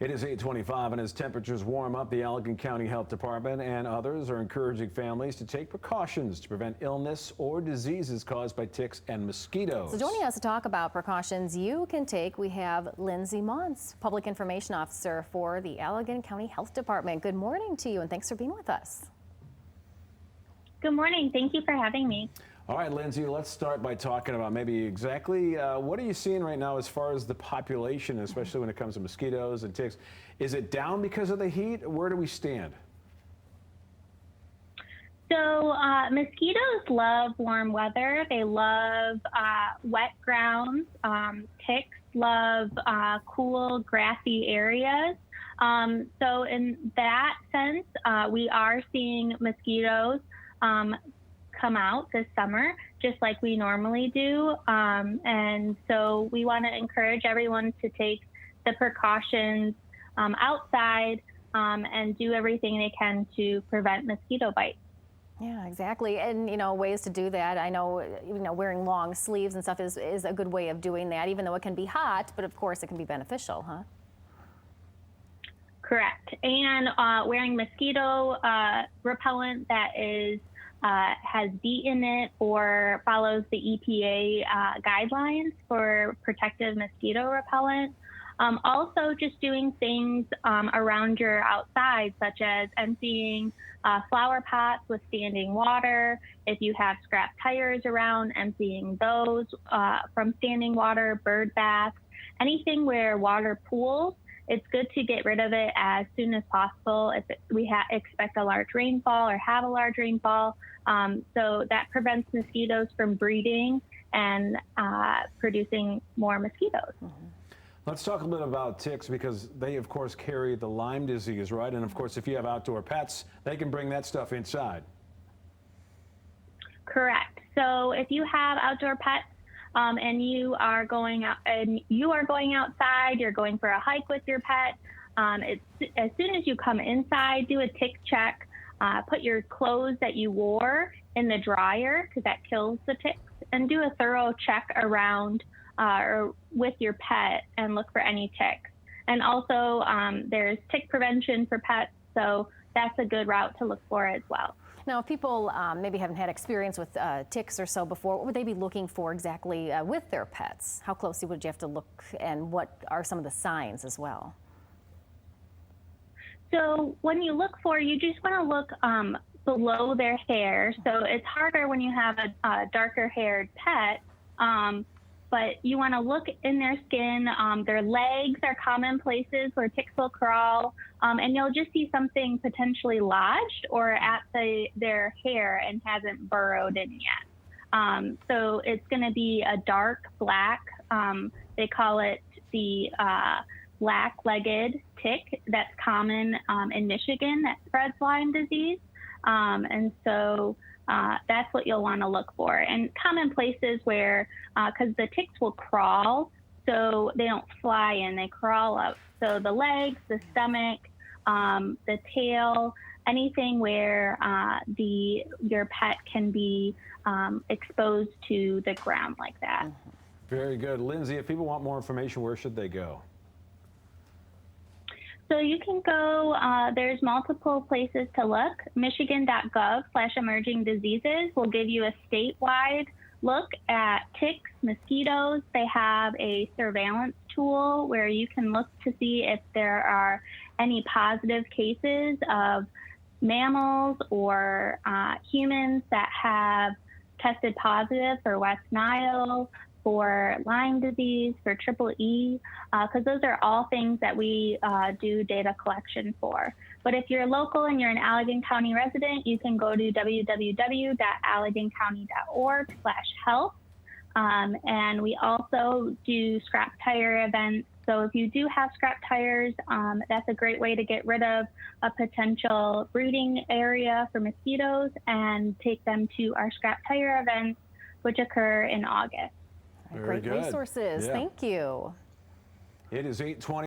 It is 8:25, and as temperatures warm up, the Allegan County Health Department and others are encouraging families to take precautions to prevent illness or diseases caused by ticks and mosquitoes. So joining us to talk about precautions you can take, we have Lindsay Mons, Public Information Officer for the Allegan County Health Department. Good morning to you, and thanks for being with us. Good morning. Thank you for having me. All right, Lindsay, let's start by talking about maybe exactly what are you seeing right now as far as the population, especially when it comes to mosquitoes and ticks. Is it down because of the heat? Where do we stand? So mosquitoes love warm weather. They love wet grounds. Ticks love cool, grassy areas. So in that sense, we are seeing mosquitoes come out this summer, just like we normally do. And so we want to encourage everyone to take the precautions outside and do everything they can to prevent mosquito bites. Yeah, exactly. And, ways to do that. I know, wearing long sleeves and stuff is a good way of doing that, even though it can be hot, but of course it can be beneficial, huh? Correct. And wearing mosquito repellent that has DEET in it or follows the EPA guidelines for protective mosquito repellent. Also, just doing things around your outside, such as emptying flower pots with standing water. If you have scrap tires around, emptying those from standing water, bird baths, anything where water pools. It's good to get rid of it as soon as possible if we expect a large rainfall or have a large rainfall. So that prevents mosquitoes from breeding and producing more mosquitoes. Mm-hmm. Let's talk a little bit about ticks, because they, of course, carry the Lyme disease, right? And, of course, if you have outdoor pets, they can bring that stuff inside. Correct. So if you have outdoor pets, and you are going outside, you're going for a hike with your pet. As soon as you come inside, do a tick check. Put your clothes that you wore in the dryer, because that kills the ticks, and do a thorough check around or with your pet and look for any ticks. And also, there's tick prevention for pets, so that's a good route to look for as well. Now, if people maybe haven't had experience with ticks or so before, what would they be looking for exactly with their pets? How closely would you have to look, and what are some of the signs as well? So when you look for, you just want to look below their hair. So it's harder when you have a darker haired pet, but you want to look in their skin. Their legs are common places where ticks will crawl, and you'll just see something potentially lodged or at their hair and hasn't burrowed in yet. So it's going to be a dark black, they call it the black-legged tick that's common in Michigan that spreads Lyme disease. And so that's what you'll want to look for. And common places where, because the ticks will crawl, so they don't fly in, they crawl up. So the legs, the stomach, the tail, anything where your pet can be exposed to the ground like that. Very good. Lindsay, if people want more information, where should they go? So you can go, there's multiple places to look. Michigan.gov/emerging diseases will give you a statewide look at ticks, mosquitoes. They have a surveillance tool where you can look to see if there are any positive cases of mammals or humans that have tested positive for West Nile, for Lyme disease, for triple E, because those are all things that we do data collection for. But if you're local and you're an Allegan County resident, you can go to www.allegancounty.org/health. And we also do scrap tire events. So if you do have scrap tires, that's a great way to get rid of a potential breeding area for mosquitoes and take them to our scrap tire events, which occur in August. Great resources. Yeah. Thank you. It is 8:20.